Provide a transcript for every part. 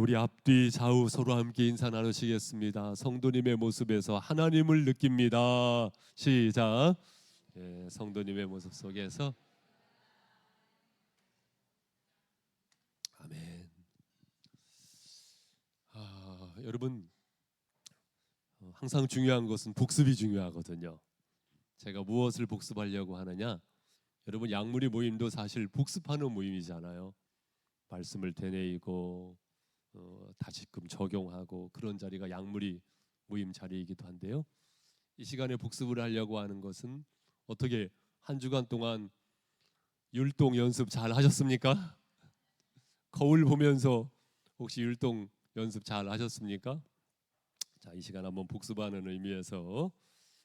우리 앞뒤 좌우 서로 함께 인사 나누시겠습니다. 성도님의 모습에서 하나님을 느낍니다. 시작. 성도님의 모습 속에서 아멘. 여러분, 항상 중요한 것은 복습이 중요하거든요. 제가 무엇을 복습하려고 하느냐? 여러분, 약물이 모임도 사실 복습하는 모임이잖아요. 말씀을 되뇌이고 다시금 적용하고 그런 자리가 약물이 모임 자리이기도 한데요. 이 시간에 복습을 하려고 하는 것은 어떻게 한 주간 동안 율동 연습 잘 하셨습니까? 거울 보면서 혹시 율동 연습 잘 하셨습니까? 자, 이 시간 한번 복습하는 의미에서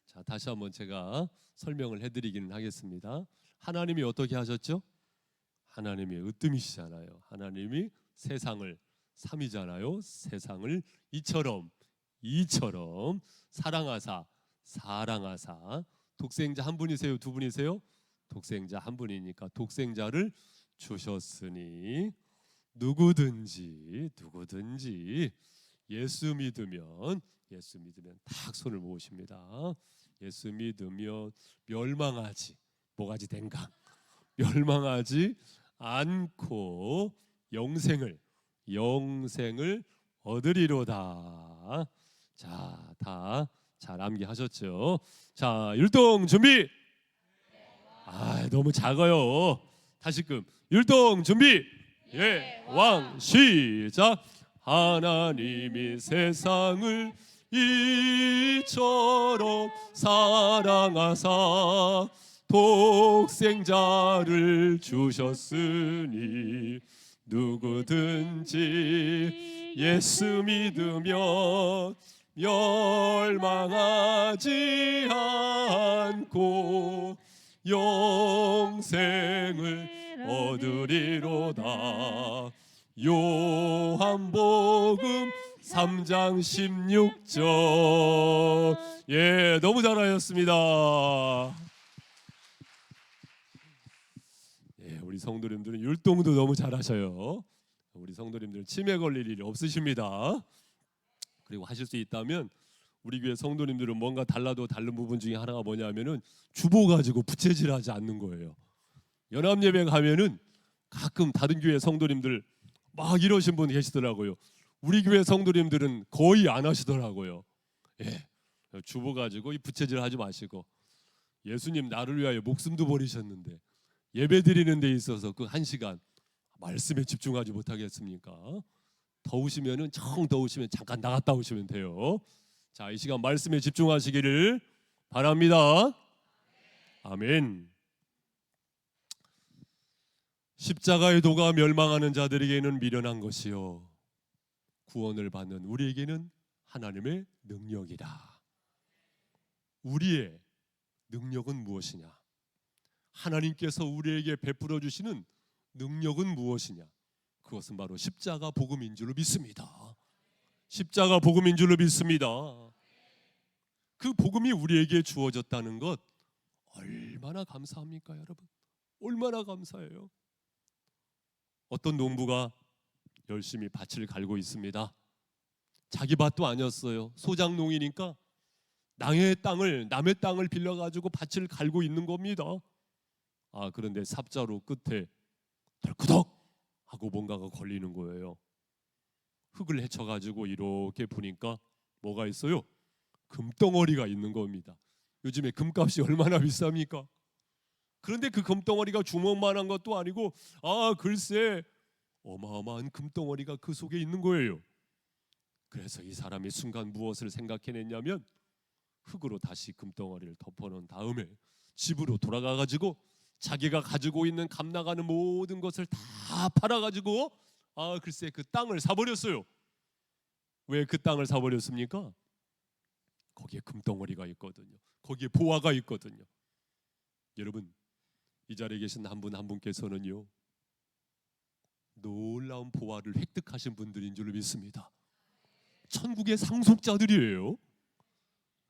자, 다시 한번 제가 설명을 해드리기는 하겠습니다. 하나님이 어떻게 하셨죠? 하나님이 으뜸이시잖아요. 하나님이 세상을 삼위잖아요. 세상을 이처럼 사랑하사 독생자 한 분이세요? 두 분이세요? 독생자 한 분이니까 독생자를 주셨으니 누구든지 예수 믿으면 딱 손을 모으십니다. 예수 믿으면 멸망하지 뭐가지 된가? 멸망하지 않고 영생을 얻으리로다. 자, 다 잘 암기하셨죠? 자, 율동 준비. 너무 작아요. 다시금 율동 준비. 왕 시작. 하나님이 세상을 이처럼 사랑하사 독생자를 주셨으니 누구든지 예수 믿으면 멸망하지 않고 영생을 얻으리로다. 요한복음 3장 16절. 너무 잘하셨습니다. 우리 성도님들은 율동도 너무 잘하셔요. 우리 성도님들은 치매 걸릴 일이 없으십니다. 그리고 하실 수 있다면 우리 교회 성도님들은 뭔가 달라도 다른 부분 중에 하나가 뭐냐면은 주보 가지고 부채질하지 않는 거예요. 연합예배 가면은 가끔 다른 교회 성도님들 막 이러신 분 계시더라고요. 우리 교회 성도님들은 거의 안 하시더라고요. 주보 가지고 이 부채질하지 마시고 예수님 나를 위하여 목숨도 버리셨는데 예배 드리는 데 있어서 그 1시간 말씀에 집중하지 못하겠습니까? 더우시면 잠깐 나갔다 오시면 돼요. 자, 이 시간 말씀에 집중하시기를 바랍니다. 아멘. 십자가의 도가 멸망하는 자들에게는 미련한 것이요 구원을 받는 우리에게는 하나님의 능력이다. 우리의 능력은 무엇이냐? 하나님께서 우리에게 베풀어 주시는 능력은 무엇이냐? 그것은 바로 십자가 복음인 줄로 믿습니다. 십자가 복음인 줄로 믿습니다. 그 복음이 우리에게 주어졌다는 것 얼마나 감사합니까, 여러분? 얼마나 감사해요. 어떤 농부가 열심히 밭을 갈고 있습니다. 자기 밭도 아니었어요. 소작농이니까 남의 땅을 빌려가지고 밭을 갈고 있는 겁니다. 그런데 삽자루 끝에 덜끄덕 하고 뭔가가 걸리는 거예요. 흙을 헤쳐가지고 이렇게 보니까 뭐가 있어요? 금덩어리가 있는 겁니다. 요즘에 금값이 얼마나 비쌉니까? 그런데 그 금덩어리가 주먹만한 것도 아니고 글쎄 어마어마한 금덩어리가 그 속에 있는 거예요. 그래서 이 사람이 순간 무엇을 생각해냈냐면 흙으로 다시 금덩어리를 덮어놓은 다음에 집으로 돌아가가지고 자기가 가지고 있는 값 나가는 모든 것을 다 팔아가지고 글쎄 그 땅을 사버렸어요. 왜 그 땅을 사버렸습니까? 거기에 금덩어리가 있거든요. 거기에 보화가 있거든요. 여러분, 이 자리에 계신 한 분 한 분께서는요 놀라운 보화를 획득하신 분들인 줄로 믿습니다. 천국의 상속자들이에요.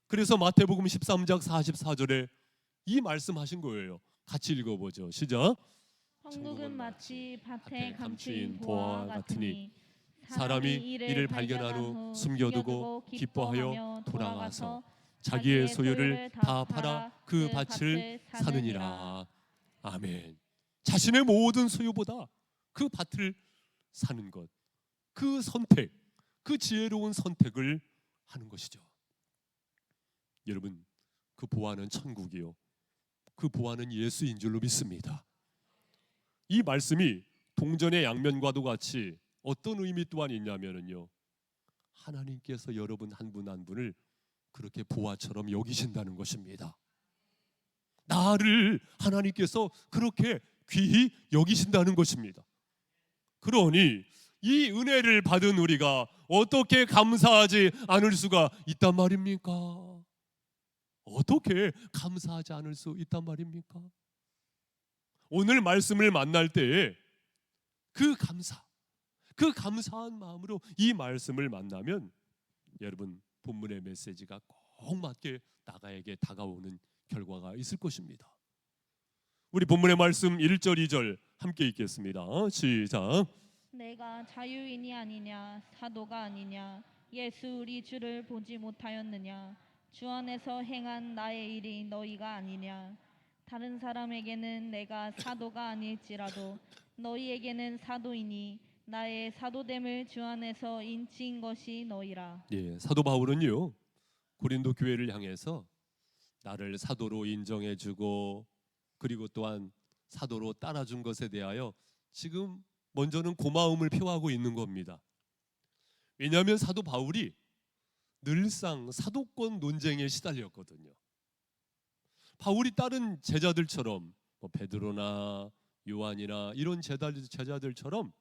그래서 마태복음 13장 44절에 이 말씀하신 거예요. 같이 읽어보죠. 시작. 천국은 마치 밭에 감추인 보화와 같으니 사람이 이를 발견한 후 숨겨두고 기뻐하여 돌아가서 자기의 소유를 다 팔아 그 밭을 사느니라. 아멘. 자신의 모든 소유보다 그 밭을 사는 것, 그 선택, 그 지혜로운 선택을 하는 것이죠. 여러분, 그 보화는 천국이요, 그 보화는 예수인 줄로 믿습니다. 이 말씀이 동전의 양면과도 같이 어떤 의미 또한 있냐면요, 하나님께서 여러분 한 분 한 분을 그렇게 보화처럼 여기신다는 것입니다. 나를 하나님께서 그렇게 귀히 여기신다는 것입니다. 그러니 이 은혜를 받은 우리가 어떻게 감사하지 않을 수가 있단 말입니까? 어떻게 감사하지 않을 수 있단 말입니까? 오늘 말씀을 만날 때에 그 감사, 그 감사한 마음으로 이 말씀을 만나면 여러분 본문의 메시지가 꼭 맞게 나에게 다가오는 결과가 있을 것입니다. 우리 본문의 말씀 1절 2절 함께 읽겠습니다. 시작. 내가 자유인이 아니냐 사도가 아니냐 예수 우리 주를 보지 못하였느냐 주 안에서 행한 나의 일이 너희가 아니냐 다른 사람에게는 내가 사도가 아닐지라도 너희에게는 사도이니 나의 사도됨을 주 안에서 인치인 것이 너희라. 예, 사도 바울은요 고린도 교회를 향해서 나를 사도로 인정해주고 그리고 또한 사도로 따라준 것에 대하여 지금 먼저는 고마움을 표하고 있는 겁니다. 왜냐하면 사도 바울이 늘상 사도권 논쟁에 시달렸거든요. 바울이 다른 제자들처럼 베드로나 요한이나 이런 제자들처럼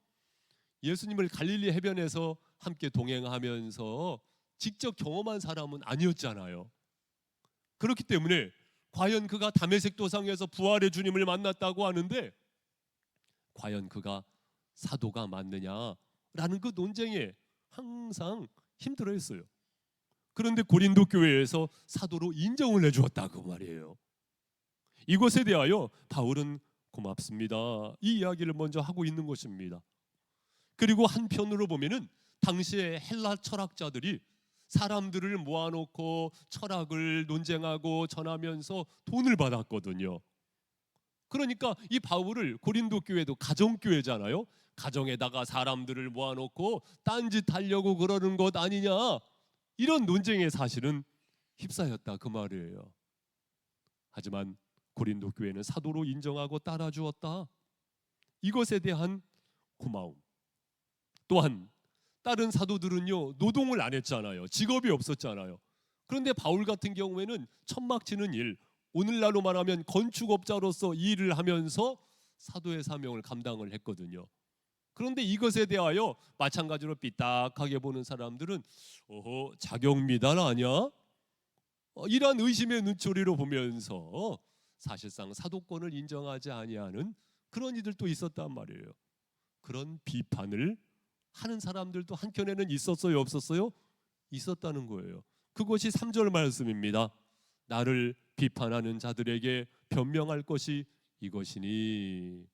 예수님을 갈릴리 해변에서 함께 동행하면서 직접 경험한 사람은 아니었잖아요. 그렇기 때문에 과연 그가 다메섹 도상에서 부활의 주님을 만났다고 하는데 과연 그가 사도가 맞느냐라는 그 논쟁에 항상 힘들어했어요. 그런데 고린도 교회에서 사도로 인정을 해주었다고 말이에요. 이것에 대하여 바울은 고맙습니다, 이 이야기를 먼저 하고 있는 것입니다. 그리고 한편으로 보면은 당시에 헬라 철학자들이 사람들을 모아놓고 철학을 논쟁하고 전하면서 돈을 받았거든요. 그러니까 이 바울을 고린도 교회도 가정교회잖아요. 가정에다가 사람들을 모아놓고 딴짓하려고 그러는 것 아니냐, 이런 논쟁에 사실은 휩싸였다 그 말이에요. 하지만 고린도 교회는 사도로 인정하고 따라주었다. 이것에 대한 고마움. 또한 다른 사도들은요 노동을 안 했잖아요. 직업이 없었잖아요. 그런데 바울 같은 경우에는 천막 치는 일, 오늘날로 말하면 건축업자로서 일을 하면서 사도의 사명을 감당을 했거든요. 그런데 이것에 대하여 마찬가지로 삐딱하게 보는 사람들은 자격미달 아니야? 이러한 의심의 눈초리로 보면서 사실상 사도권을 인정하지 아니하는 그런 이들도 있었단 말이에요. 그런 비판을 하는 사람들도 한켠에는 있었어요, 없었어요? 있었다는 거예요. 그것이 3절 말씀입니다. 나를 비판하는 자들에게 변명할 것이 이것이니.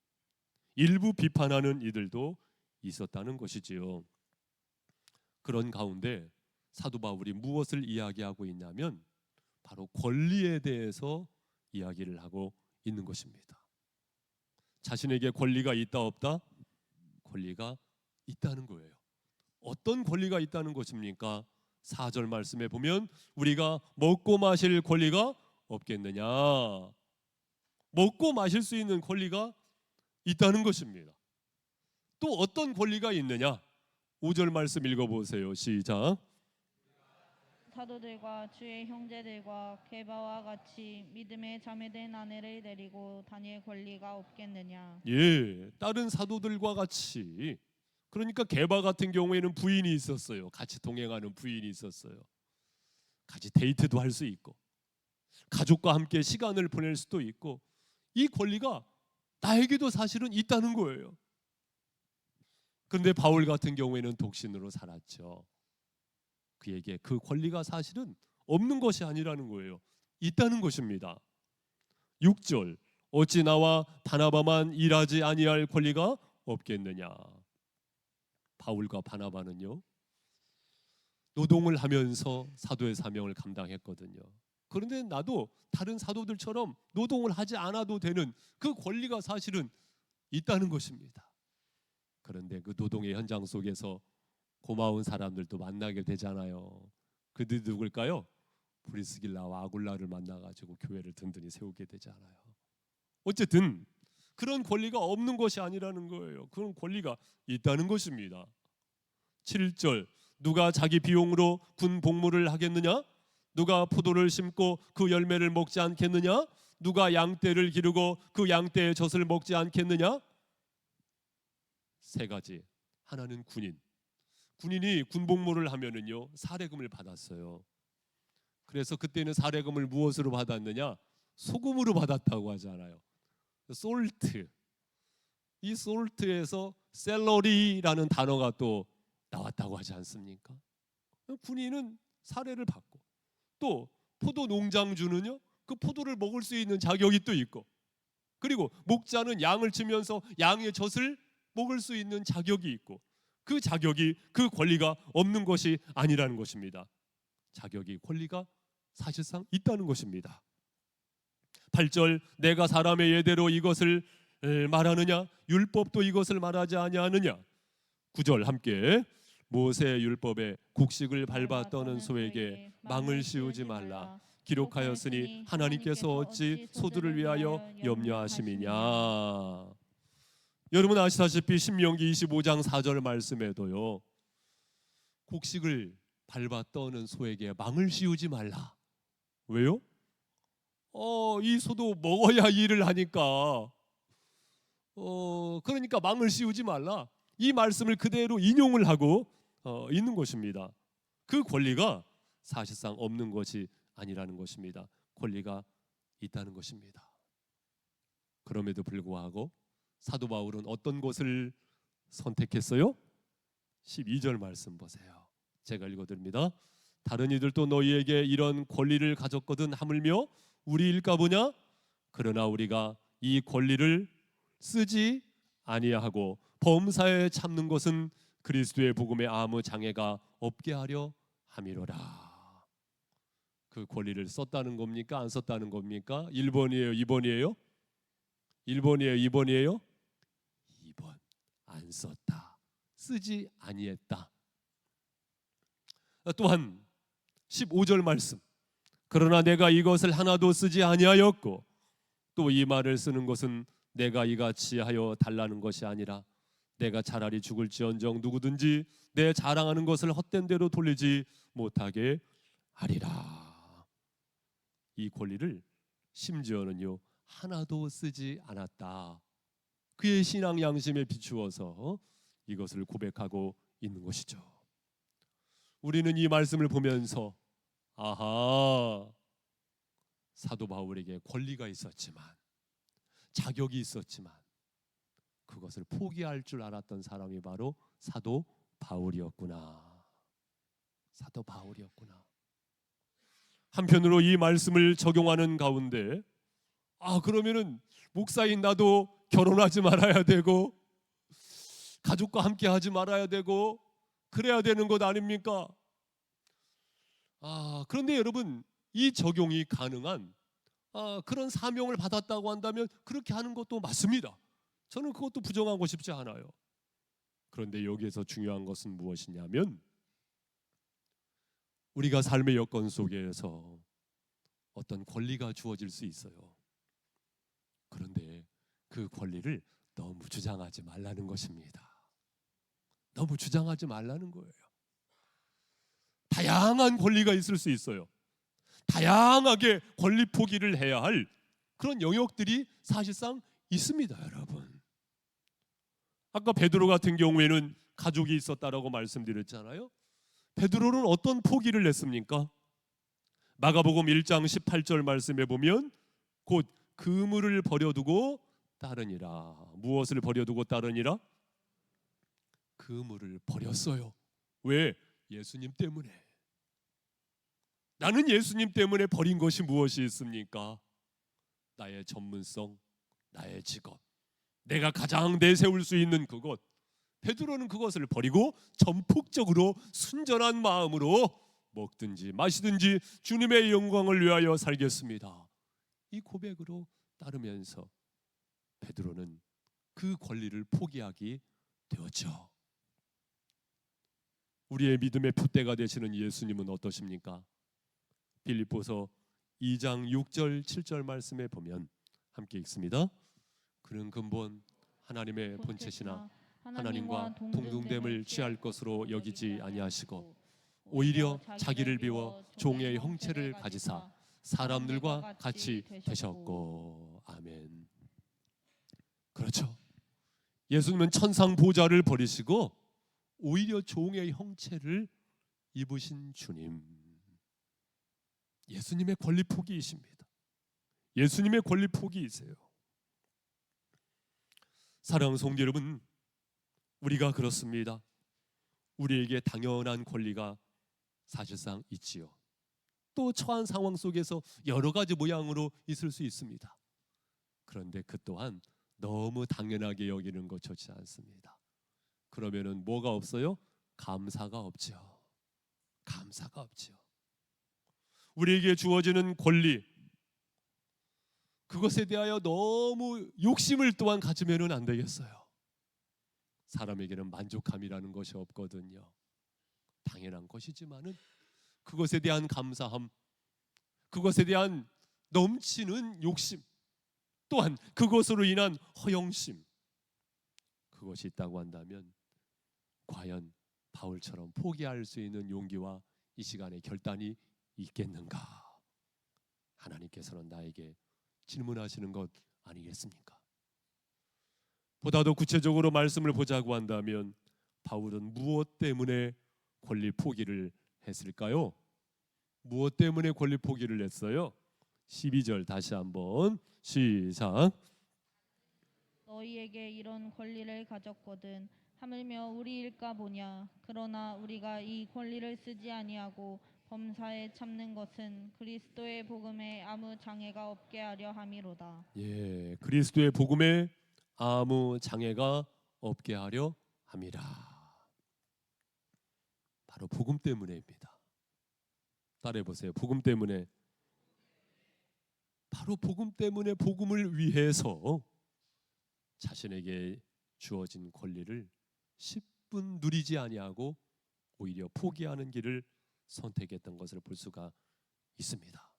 일부 비판하는 이들도 있었다는 것이지요. 그런 가운데 사도 바울이 무엇을 이야기하고 있냐면 바로 권리에 대해서 이야기를 하고 있는 것입니다. 자신에게 권리가 있다 없다? 권리가 있다는 거예요. 어떤 권리가 있다는 것입니까? 4절 말씀에 보면 우리가 먹고 마실 권리가 없겠느냐, 먹고 마실 수 있는 권리가 있다는 것입니다. 또 어떤 권리가 있느냐? 5절 말씀 읽어보세요. 시작. 사도들과 주의 형제들과 게바와 같이 믿음에 자매된 아내를 데리고 다닐 권리가 없겠느냐. 예, 다른 사도들과 같이, 그러니까 게바 같은 경우에는 부인이 있었어요. 같이 동행하는 부인이 있었어요. 같이 데이트도 할 수 있고 가족과 함께 시간을 보낼 수도 있고, 이 권리가 나에게도 사실은 있다는 거예요. 그런데 바울 같은 경우에는 독신으로 살았죠. 그에게 그 권리가 사실은 없는 것이 아니라는 거예요. 있다는 것입니다. 6절, 어찌 나와 바나바만 일하지 아니할 권리가 없겠느냐. 바울과 바나바는요, 노동을 하면서 사도의 사명을 감당했거든요. 그런데 나도 다른 사도들처럼 노동을 하지 않아도 되는 그 권리가 사실은 있다는 것입니다. 그런데 그 노동의 현장 속에서 고마운 사람들도 만나게 되잖아요. 그들이 누굴까요? 브리스길라와 아굴라를 만나가지고 교회를 든든히 세우게 되잖아요. 어쨌든 그런 권리가 없는 것이 아니라는 거예요. 그런 권리가 있다는 것입니다. 7절, 누가 자기 비용으로 군 복무를 하겠느냐? 누가 포도를 심고 그 열매를 먹지 않겠느냐? 누가 양떼를 기르고 그 양떼의 젖을 먹지 않겠느냐? 세 가지. 하나는 군인. 군인이 군 복무를 하면은요, 사례금을 받았어요. 그래서 그때는 사례금을 무엇으로 받았느냐? 소금으로 받았다고 하잖아요. 솔트. 이 솔트에서 셀러리라는 단어가 또 나왔다고 하지 않습니까? 군인은 사례를 받고, 또 포도 농장주는요, 그 포도를 먹을 수 있는 자격이 또 있고, 그리고 목자는 양을 치면서 양의 젖을 먹을 수 있는 자격이 있고, 그 자격이, 그 권리가 없는 것이 아니라는 것입니다. 자격이, 권리가 사실상 있다는 것입니다. 8절, 내가 사람의 예대로 이것을 말하느냐? 율법도 이것을 말하지 아니하느냐? 9절 함께, 모세의 율법에 곡식을 밟아 떠는 소에게 망을 씌우지 말라. 기록하였으니 하나님께서 어찌 소들을 위하여 염려하심이냐. 여러분 아시다시피 신명기 25장 4절 말씀에도요, 곡식을 밟아 떠는 소에게 망을 씌우지 말라. 왜요? 이 소도 먹어야 일을 하니까 그러니까 망을 씌우지 말라. 이 말씀을 그대로 인용을 하고 있는 것입니다. 그 권리가 사실상 없는 것이 아니라는 것입니다. 권리가 있다는 것입니다. 그럼에도 불구하고 사도 바울은 어떤 것을 선택했어요? 12절 말씀 보세요. 제가 읽어드립니다. 다른 이들도 너희에게 이런 권리를 가졌거든 하물며 우리 일까 보냐? 그러나 우리가 이 권리를 쓰지 아니하고 범사에 참는 것은 그리스도의 복음에 아무 장애가 없게 하려 함이로라. 그 권리를 썼다는 겁니까? 안 썼다는 겁니까? 1번이에요? 2번이에요? 1번이에요? 2번이에요? 2번. 안 썼다. 쓰지 아니했다. 또한 15절 말씀, 그러나 내가 이것을 하나도 쓰지 아니하였고, 또 이 말을 쓰는 것은 내가 이같이 하여 달라는 것이 아니라 내가 차라리 죽을지언정 누구든지 내 자랑하는 것을 헛된 대로 돌리지 못하게 하리라. 이 권리를 심지어는요, 하나도 쓰지 않았다. 그의 신앙 양심에 비추어서 이것을 고백하고 있는 것이죠. 우리는 이 말씀을 보면서 아하, 사도 바울에게 권리가 있었지만, 자격이 있었지만 그것을 포기할 줄 알았던 사람이 바로 사도 바울이었구나. 사도 바울이었구나. 한편으로 이 말씀을 적용하는 가운데, 그러면은 목사인 나도 결혼하지 말아야 되고 가족과 함께 하지 말아야 되고 그래야 되는 것 아닙니까? 그런데 여러분, 이 적용이 가능한 그런 사명을 받았다고 한다면 그렇게 하는 것도 맞습니다. 저는 그것도 부정하고 싶지 않아요. 그런데 여기에서 중요한 것은 무엇이냐면, 우리가 삶의 여건 속에서 어떤 권리가 주어질 수 있어요. 그런데 그 권리를 너무 주장하지 말라는 것입니다. 너무 주장하지 말라는 거예요. 다양한 권리가 있을 수 있어요. 다양하게 권리 포기를 해야 할 그런 영역들이 사실상 있습니다, 여러분. 아까 베드로 같은 경우에는 가족이 있었다라고 말씀드렸잖아요. 베드로는 어떤 포기를 했습니까? 마가복음 1장 18절 말씀에 보면 곧 그물을 버려두고 따르니라. 무엇을 버려두고 따르니라? 그물을 버렸어요. 왜? 예수님 때문에. 나는 예수님 때문에 버린 것이 무엇이 있습니까? 나의 전문성, 나의 직업, 내가 가장 내세울 수 있는 그것, 베드로는 그것을 버리고 전폭적으로 순전한 마음으로 먹든지 마시든지 주님의 영광을 위하여 살겠습니다. 이 고백으로 따르면서 베드로는 그 권리를 포기하게 되었죠. 우리의 믿음의 푯대가 되시는 예수님은 어떠십니까? 빌립보서 2장 6절 7절 말씀에 보면 함께 읽습니다. 그는 근본 하나님의 본체시나 하나님과 동등됨을 취할 것으로 여기지 아니하시고 오히려 자기를 비워 종의 형체를 가지사 사람들과 같이 되셨고. 아멘. 그렇죠. 예수님은 천상 보좌를 버리시고 오히려 종의 형체를 입으신 주님. 예수님의 권리 포기이십니다. 예수님의 권리 포기이세요. 사랑하는 성도 여러분, 우리가 그렇습니다. 우리에게 당연한 권리가 사실상 있지요. 또 처한 상황 속에서 여러 가지 모양으로 있을 수 있습니다. 그런데 그 또한 너무 당연하게 여기는 것 좋지 않습니다. 그러면은 뭐가 없어요? 감사가 없죠. 감사가 없죠. 우리에게 주어지는 권리, 그것에 대하여 너무 욕심을 또한 가지면은 안 되겠어요. 사람에게는 만족함이라는 것이 없거든요. 당연한 것이지만은 그것에 대한 감사함, 그것에 대한 넘치는 욕심, 또한 그것으로 인한 허영심, 그것이 있다고 한다면 과연 바울처럼 포기할 수 있는 용기와 이 시간에 결단이 있겠는가? 하나님께서는 나에게 질문하시는 것 아니겠습니까? 보다 더 구체적으로 말씀을 보자고 한다면 바울은 무엇 때문에 권리 포기를 했을까요? 무엇 때문에 권리 포기를 했어요? 12절 다시 한번 시작. 너희에게 이런 권리를 가졌거든 하물며 우리일까 보냐. 그러나 우리가 이 권리를 쓰지 아니하고 범사에 참는 것은 그리스도의 복음에 아무 장애가 없게 하려 함이로다. 예, 그리스도의 복음에 아무 장애가 없게 하려 함이라. 바로 복음 때문에입니다. 따라해 보세요. 복음 때문에. 바로 복음 때문에, 복음을 위해서 자신에게 주어진 권리를 10분 누리지 아니하고 오히려 포기하는 길을 선택했던 것을 볼 수가 있습니다.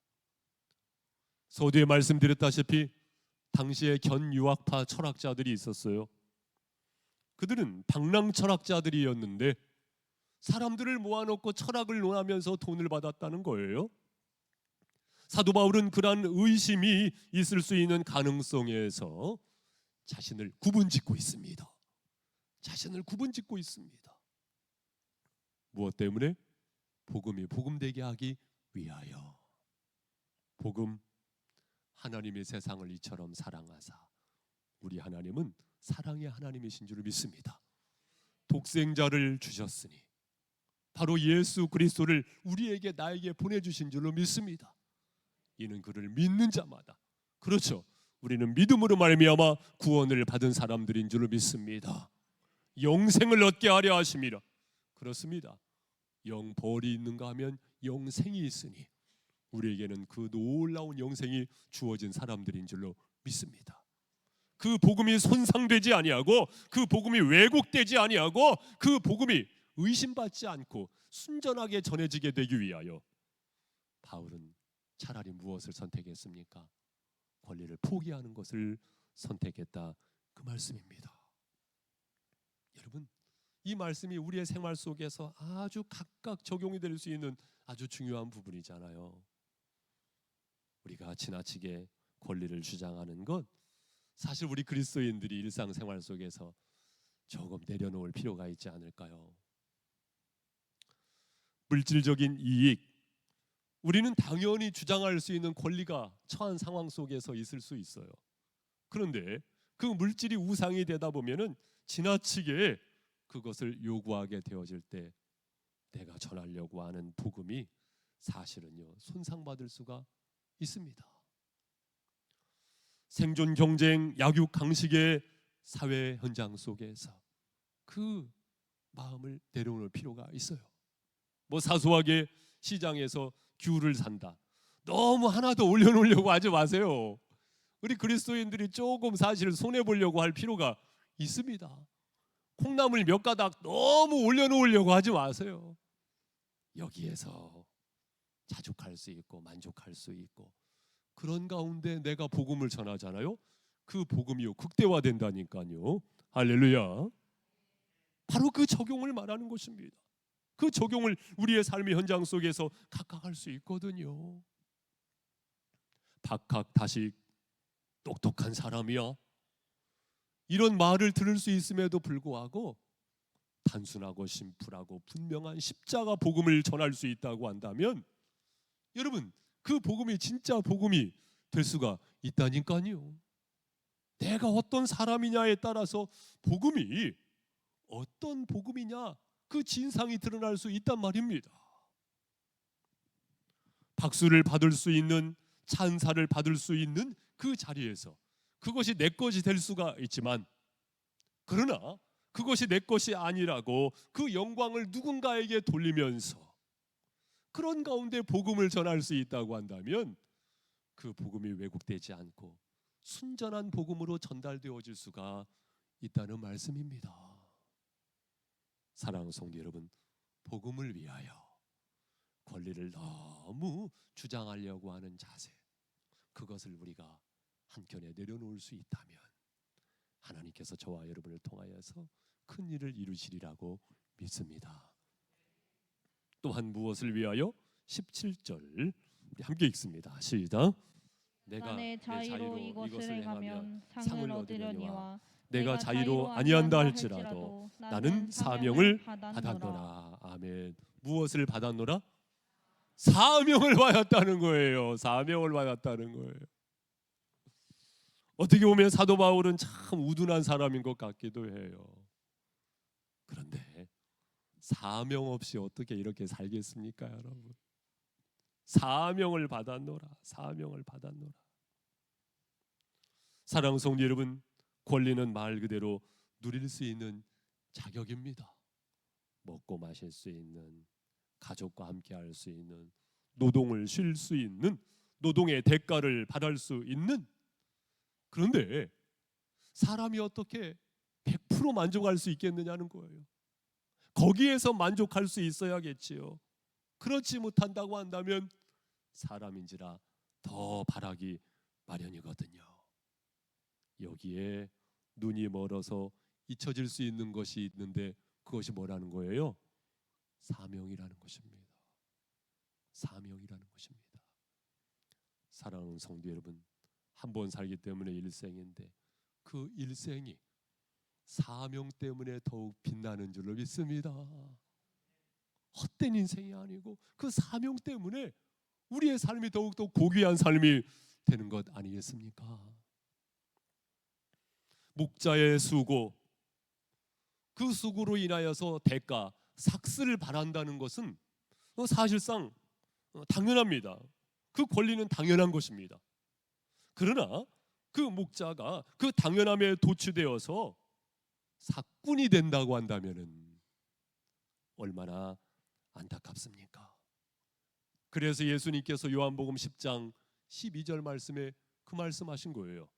서두에 말씀드렸다시피 당시에 견유학파 철학자들이 있었어요. 그들은 방랑 철학자들이었는데 사람들을 모아놓고 철학을 논하면서 돈을 받았다는 거예요. 사도 바울은 그러한 의심이 있을 수 있는 가능성에서 자신을 구분짓고 있습니다. 자신을 구분짓고 있습니다. 무엇 때문에? 복음이 복음되게 하기 위하여. 복음, 하나님이 세상을 이처럼 사랑하사. 우리 하나님은 사랑의 하나님이신 줄 믿습니다. 독생자를 주셨으니 바로 예수 그리스도를 우리에게 나에게 보내주신 줄로 믿습니다. 이는 그를 믿는 자마다, 그렇죠, 우리는 믿음으로 말미암아 구원을 받은 사람들인 줄로 믿습니다. 영생을 얻게 하려 하심이라. 그렇습니다. 영벌이 있는가 하면 영생이 있으니 우리에게는 그 놀라운 영생이 주어진 사람들인 줄로 믿습니다. 그 복음이 손상되지 아니하고 그 복음이 왜곡되지 아니하고 그 복음이 의심받지 않고 순전하게 전해지게 되기 위하여 바울은 차라리 무엇을 선택했습니까? 권리를 포기하는 것을 선택했다, 그 말씀입니다. 여러분, 이 말씀이 우리의 생활 속에서 아주 각각 적용이 될 수 있는 아주 중요한 부분이잖아요. 우리가 지나치게 권리를 주장하는 것, 사실 우리 그리스도인들이 일상생활 속에서 조금 내려놓을 필요가 있지 않을까요? 물질적인 이익, 우리는 당연히 주장할 수 있는 권리가 처한 상황 속에서 있을 수 있어요. 그런데 그 물질이 우상이 되다 보면은 지나치게 그것을 요구하게 되어질 때 내가 전하려고 하는 복음이 사실은요 손상받을 수가 있습니다. 생존 경쟁, 약육 강식의 사회 현장 속에서 그 마음을 내려놓을 필요가 있어요. 뭐 사소하게 시장에서 귤을 산다, 너무 하나 더 올려놓으려고 하지 마세요. 우리 그리스도인들이 조금 사실 손해 보려고 할 필요가 있습니다. 콩나물 몇 가닥 너무 올려놓으려고 하지 마세요. 여기에서 자족할 수 있고 만족할 수 있고, 그런 가운데 내가 복음을 전하잖아요. 그 복음이요 극대화된다니까요. 할렐루야. 바로 그 적용을 말하는 것입니다. 그 적용을 우리의 삶의 현장 속에서 각각 할 수 있거든요. 박학다식 똑똑한 사람이야, 이런 말을 들을 수 있음에도 불구하고 단순하고 심플하고 분명한 십자가 복음을 전할 수 있다고 한다면, 여러분 그 복음이 진짜 복음이 될 수가 있다니까요. 내가 어떤 사람이냐에 따라서 복음이 어떤 복음이냐 그 진상이 드러날 수 있단 말입니다. 박수를 받을 수 있는, 찬사를 받을 수 있는 그 자리에서 그것이 내 것이 될 수가 있지만, 그러나 그것이 내 것이 아니라고 그 영광을 누군가에게 돌리면서 그런 가운데 복음을 전할 수 있다고 한다면, 그 복음이 왜곡되지 않고 순전한 복음으로 전달되어질 수가 있다는 말씀입니다. 사랑하는 성도 여러분, 복음을 위하여 권리를 너무 주장하려고 하는 자세, 그것을 우리가 한켠에 내려놓을 수 있다면 하나님께서 저와 여러분을 통하여서 큰 일을 이루시리라고 믿습니다. 또한 무엇을 위하여? 17절 우리 함께 읽습니다. 시작. 내가 내 자의로 이것을 행하면 상을 얻으려니와 내가 자의로 아니한다 할지라도 나는 사명을 받았노라. 아멘. 무엇을 받았노라? 사명을 받았다는 거예요. 사명을 받았다는 거예요. 어떻게 보면 사도 바울은 참 우둔한 사람인 것 같기도 해요. 그런데 사명 없이 어떻게 이렇게 살겠습니까, 여러분? 사명을 받았노라. 사명을 받았노라. 사랑하는 성도 여러분, 권리는 말 그대로 누릴 수 있는 자격입니다. 먹고 마실 수 있는, 가족과 함께 할 수 있는, 노동을 쉴 수 있는, 노동의 대가를 받을 수 있는. 그런데 사람이 어떻게 100% 만족할 수 있겠느냐는 거예요. 거기에서 만족할 수 있어야겠지요. 그렇지 못한다고 한다면 사람인지라 더 바라기 마련이거든요. 여기에 눈이 멀어서 잊혀질 수 있는 것이 있는데, 그것이 뭐라는 거예요? 사명이라는 것입니다. 사명이라는 것입니다. 사랑하는 성도 여러분, 한 번 살기 때문에 일생인데 그 일생이 사명 때문에 더욱 빛나는 줄로 믿습니다. 헛된 인생이 아니고 그 사명 때문에 우리의 삶이 더욱더 고귀한 삶이 되는 것 아니겠습니까? 목자의 수고, 그 수고로 인하여서 대가, 삭스를 바란다는 것은 사실상 당연합니다. 그 권리는 당연한 것입니다. 그러나 그 목자가 그 당연함에 도취되어서 삭군이 된다고 한다면은 얼마나 안타깝습니까? 그래서 예수님께서 요한복음 10장 12절 말씀에 그 말씀하신 거예요.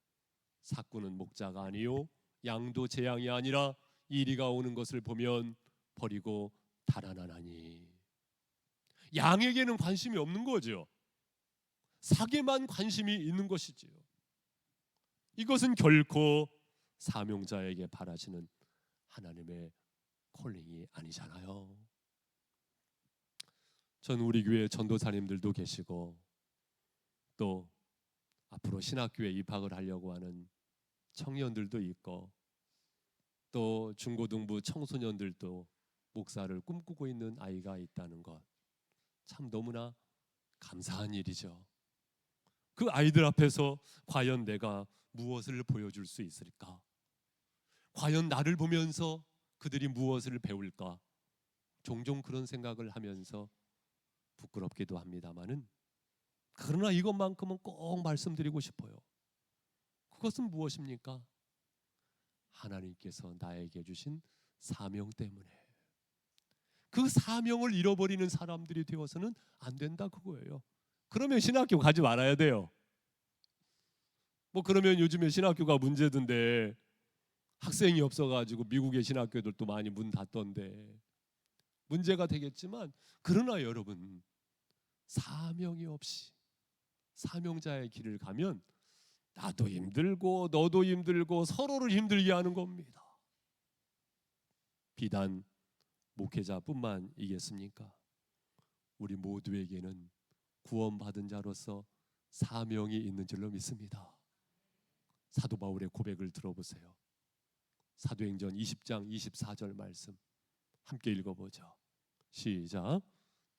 삭군은 목자가 아니요 양도 제 양이 아니라 이리가 오는 것을 보면 버리고 달아나나니. 양에게는 관심이 없는 거죠. 삭에만 관심이 있는 것이지요. 이것은 결코 사명자에게 바라시는 하나님의 콜링이 아니잖아요. 전 우리 교회 전도사님들도 계시고, 또 앞으로 신학교에 입학을 하려고 하는 청년들도 있고, 또 중고등부 청소년들도 목사를 꿈꾸고 있는 아이가 있다는 것, 참 너무나 감사한 일이죠. 그 아이들 앞에서 과연 내가 무엇을 보여줄 수 있을까? 과연 나를 보면서 그들이 무엇을 배울까? 종종 그런 생각을 하면서 부끄럽기도 합니다마는, 그러나 이것만큼은 꼭 말씀드리고 싶어요. 그것은 무엇입니까? 하나님께서 나에게 주신 사명 때문에. 그 사명을 잃어버리는 사람들이 되어서는 안 된다 그거예요. 그러면 신학교 가지 말아야 돼요. 뭐 그러면 요즘에 신학교가 문제던데, 학생이 없어가지고 미국의 신학교들도 많이 문 닫던데 문제가 되겠지만, 그러나 여러분, 사명이 없이 사명자의 길을 가면 나도 힘들고 너도 힘들고 서로를 힘들게 하는 겁니다. 비단 목회자뿐만이겠습니까? 우리 모두에게는 구원받은 자로서 사명이 있는 줄로 믿습니다. 사도 바울의 고백을 들어보세요. 사도행전 20장 24절 말씀 함께 읽어보죠. 시작.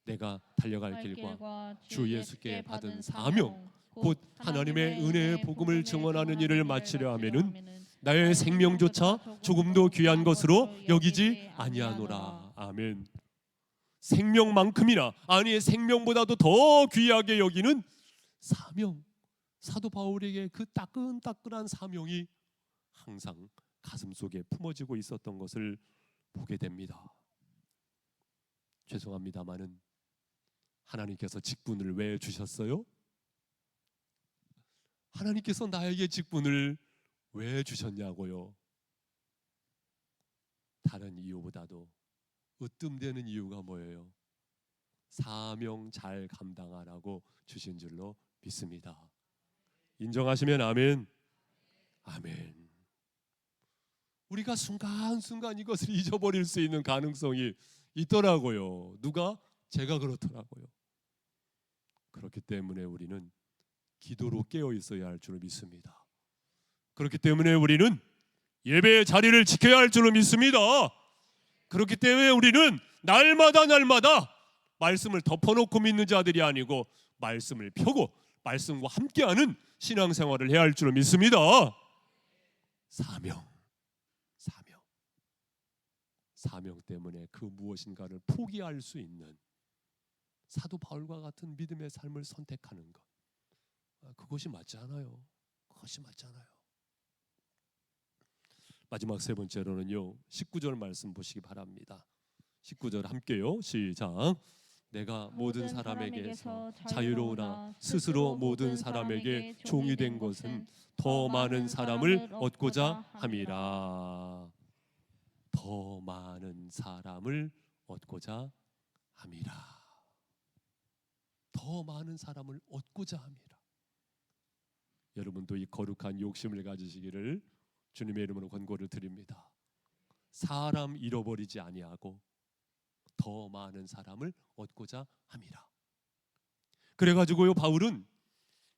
내가 달려갈 길과 주 예수께 받은 사명, 곧 하나님의 은혜의 복음을 증언하는 일을 마치려 하면은 나의 생명조차 조금도 귀한 것으로 여기지 아니하노라. 아멘. 생명만큼이나, 아니 생명보다도 더 귀하게 여기는 사명. 사도 바울에게 그 따끈따끈한 사명이 항상 가슴속에 품어지고 있었던 것을 보게 됩니다. 죄송합니다마는 하나님께서 직분을 왜 주셨어요? 하나님께서 나에게 직분을 왜 주셨냐고요? 다른 이유보다도 으뜸되는 이유가 뭐예요? 사명 잘 감당하라고 주신 줄로 믿습니다. 인정하시면 아멘. 아멘. 우리가 순간순간 이것을 잊어버릴 수 있는 가능성이 있더라고요. 누가? 제가 그렇더라고요. 그렇기 때문에 우리는 기도로 깨어 있어야 할 줄을 믿습니다. 그렇기 때문에 우리는 예배의 자리를 지켜야 할 줄을 믿습니다. 그렇기 때문에 우리는 날마다 말씀을 덮어놓고 믿는 자들이 아니고 말씀을 펴고 말씀과 함께하는 신앙생활을 해야 할 줄을 믿습니다. 사명 때문에 그 무엇인가를 포기할 수 있는 사도 바울과 같은 믿음의 삶을 선택하는 것, 그것이 맞지 않아요. 그것이 맞지 않아요. 마지막 세 번째로는요, 19절 말씀 보시기 바랍니다. 19절 함께요. 시작. 내가 모든 사람에게서 자유로우나 스스로 모든 사람에게 종이 된 것은 더 많은 사람을 얻고자 함이라. 더 많은 사람을 얻고자 함이라. 더 많은 사람을 얻고자 함이라. 여러분도 이 거룩한 욕심을 가지시기를 주님의 이름으로 권고를 드립니다. 사람 잃어버리지 아니하고 더 많은 사람을 얻고자 함이라. 그래가지고요, 바울은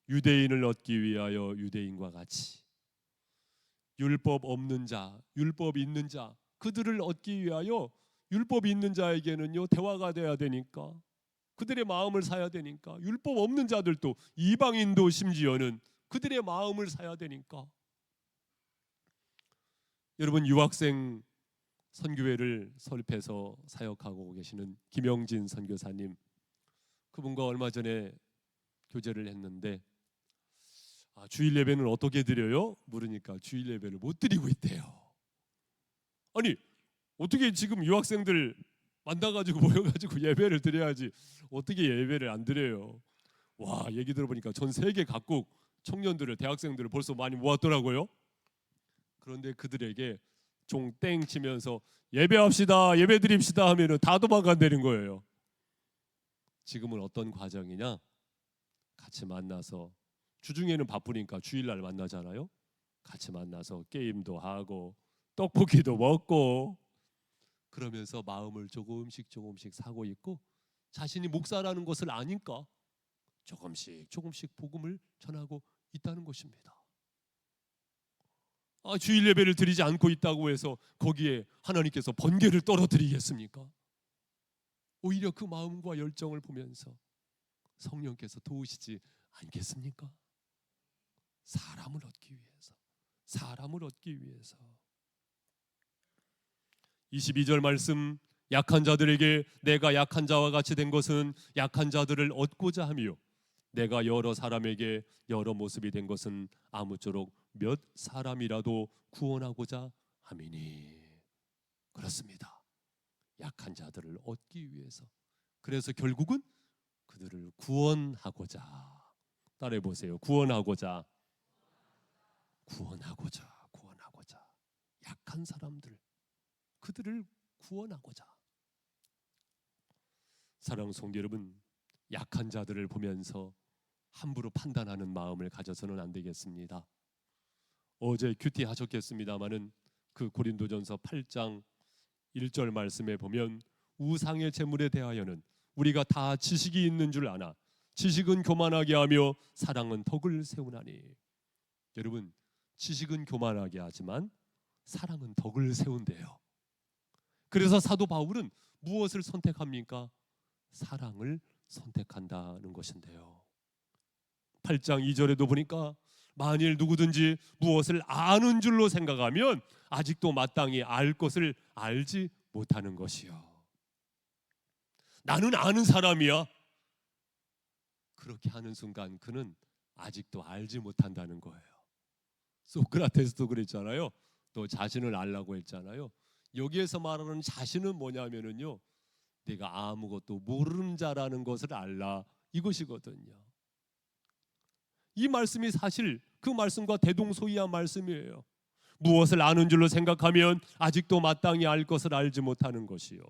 유대인을 얻기 위하여 유대인과 같이 율법 없는 자, 율법 있는 자, 그들을 얻기 위하여 율법 있는 자에게는요 대화가 돼야 되니까, 그들의 마음을 사야 되니까, 율법 없는 자들도, 이방인도 심지어는 그들의 마음을 사야 되니까. 여러분, 유학생 선교회를 설립해서 사역하고 계시는 김영진 선교사님, 그분과 얼마 전에 교제를 했는데, 주일 예배는 어떻게 드려요? 물으니까 주일 예배를 못 드리고 있대요. 아니, 어떻게 지금 유학생들 만나가지고 모여가지고 예배를 드려야지 어떻게 예배를 안 드려요? 와, 얘기 들어보니까 전 세계 각국 청년들을, 대학생들을 벌써 많이 모았더라고요. 그런데 그들에게 종 땡 치면서 예배합시다, 예배 드립시다 하면은 다 도망간다는 거예요. 지금은 어떤 과정이냐? 같이 만나서, 주중에는 바쁘니까 주일날 만나잖아요. 같이 만나서 게임도 하고 떡볶이도 먹고 그러면서 마음을 조금씩 사고 있고, 자신이 목사라는 것을 아니까 조금씩 복음을 전하고 있다는 것입니다. 주일 예배를 드리지 않고 있다고 해서 거기에 하나님께서 번개를 떨어뜨리겠습니까? 오히려 그 마음과 열정을 보면서 성령께서 도우시지 않겠습니까? 사람을 얻기 위해서. 22절 말씀, 약한 자들에게 내가 약한 자와 같이 된 것은 약한 자들을 얻고자 함이요, 내가 여러 사람에게 여러 모습이 된 것은 아무쪼록 몇 사람이라도 구원하고자 함이니. 그렇습니다. 약한 자들을 얻기 위해서. 그래서 결국은 그들을 구원하고자. 따라해 보세요. 구원하고자. 약한 사람들, 그들을 구원하고자. 사랑하는 성도 여러분, 약한 자들을 보면서 함부로 판단하는 마음을 가져서는 안 되겠습니다. 어제 큐티하셨겠습니다마는 그 고린도전서 8장 1절 말씀에 보면 우상의 제물에 대하여는 우리가 다 지식이 있는 줄 아나 지식은 교만하게 하며 사랑은 덕을 세우나니. 여러분, 지식은 교만하게 하지만 사랑은 덕을 세운대요. 그래서 사도 바울은 무엇을 선택합니까? 사랑을 선택한다는 것인데요. 8장 2절에도 보니까 만일 누구든지 무엇을 아는 줄로 생각하면 아직도 마땅히 알 것을 알지 못하는 것이요. 나는 아는 사람이야. 그렇게 하는 순간 그는 아직도 알지 못한다는 거예요. 소크라테스도 그랬잖아요. 또 자신을 알라고 했잖아요. 여기에서 말하는 자신은 뭐냐면은요, 내가 아무것도 모르는 자라는 것을 알라, 이것이거든요. 이 말씀이 사실 그 말씀과 대동소이한 말씀이에요. 무엇을 아는 줄로 생각하면 아직도 마땅히 알 것을 알지 못하는 것이요.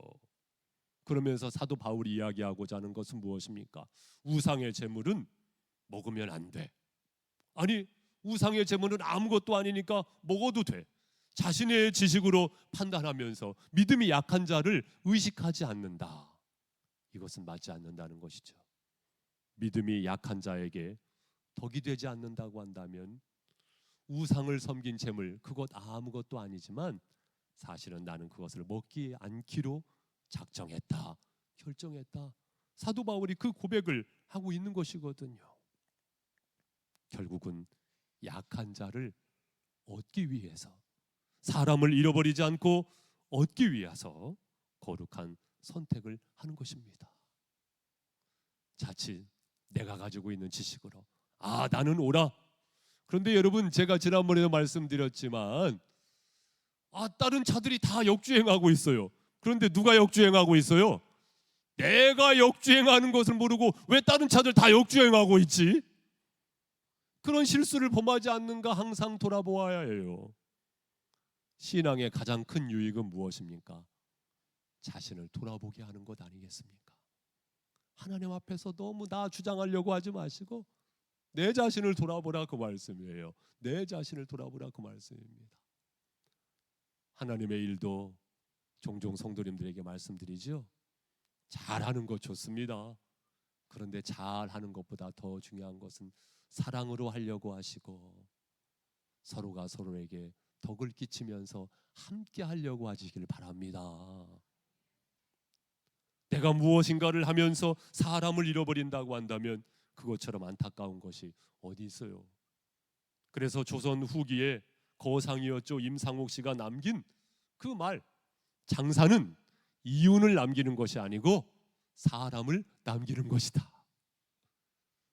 그러면서 사도 바울이 이야기하고자 하는 것은 무엇입니까? 우상의 제물은 먹으면 안 돼. 아니, 우상의 제물은 아무것도 아니니까 먹어도 돼. 자신의 지식으로 판단하면서 믿음이 약한 자를 의식하지 않는다. 이것은 맞지 않는다는 것이죠. 믿음이 약한 자에게 덕이 되지 않는다고 한다면 우상을 섬긴 제물, 그것 아무것도 아니지만 사실은 나는 그것을 먹지 않기로 작정했다, 결정했다. 사도 바울이 그 고백을 하고 있는 것이거든요. 결국은 약한 자를 얻기 위해서, 사람을 잃어버리지 않고 얻기 위해서 거룩한 선택을 하는 것입니다. 자칫 내가 가지고 있는 지식으로 나는 옳아. 그런데 여러분, 제가 지난번에도 말씀드렸지만 다른 차들이 다 역주행하고 있어요. 그런데 누가 역주행하고 있어요? 내가 역주행하는 것을 모르고 왜 다른 차들 다 역주행하고 있지? 그런 실수를 범하지 않는가 항상 돌아보아야 해요. 신앙의 가장 큰 유익은 무엇입니까? 자신을 돌아보게 하는 것 아니겠습니까? 하나님 앞에서 너무 나 주장하려고 하지 마시고 내 자신을 돌아보라, 그 말씀이에요. 내 자신을 돌아보라, 그 말씀입니다. 하나님의 일도 종종 성도님들에게 말씀드리죠. 잘하는 것 좋습니다. 그런데 잘하는 것보다 더 중요한 것은 사랑으로 하려고 하시고 서로가 서로에게 덕을 끼치면서 함께 하려고 하시길 바랍니다. 내가 무엇인가를 하면서 사람을 잃어버린다고 한다면 그것처럼 안타까운 것이 어디 있어요? 그래서 조선 후기에 거상이었죠. 임상옥 씨가 남긴 그 말, 장사는 이윤을 남기는 것이 아니고 사람을 남기는 것이다.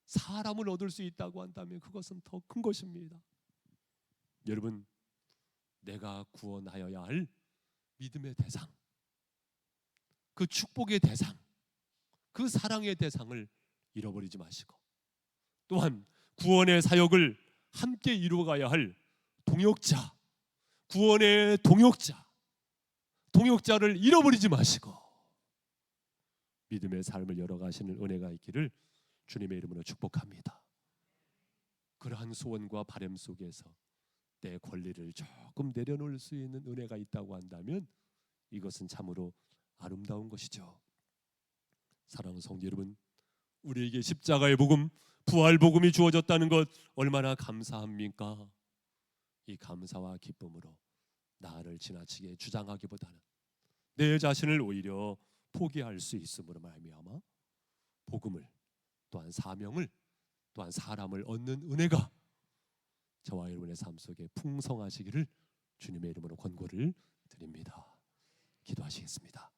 사람을 얻을 수 있다고 한다면 그것은 더 큰 것입니다. 여러분, 내가 구원하여야 할 믿음의 대상, 그 축복의 대상, 그 사랑의 대상을 잃어버리지 마시고, 또한 구원의 사역을 함께 이루어가야 할 동역자, 구원의 동역자를 잃어버리지 마시고 믿음의 삶을 열어가시는 은혜가 있기를 주님의 이름으로 축복합니다. 그러한 소원과 바람 속에서 내 권리를 조금 내려놓을 수 있는 은혜가 있다고 한다면 이것은 참으로 아름다운 것이죠. 사랑하는 성도 여러분, 우리에게 십자가의 복음, 부활 복음이 주어졌다는 것 얼마나 감사합니까? 이 감사와 기쁨으로 나를 지나치게 주장하기보다는 내 자신을 오히려 포기할 수 있음으로 말미암아 복음을, 또한 사명을, 또한 사람을 얻는 은혜가 저와 여러분의 삶 속에 풍성하시기를 주님의 이름으로 권고를 드립니다. 기도하시겠습니다.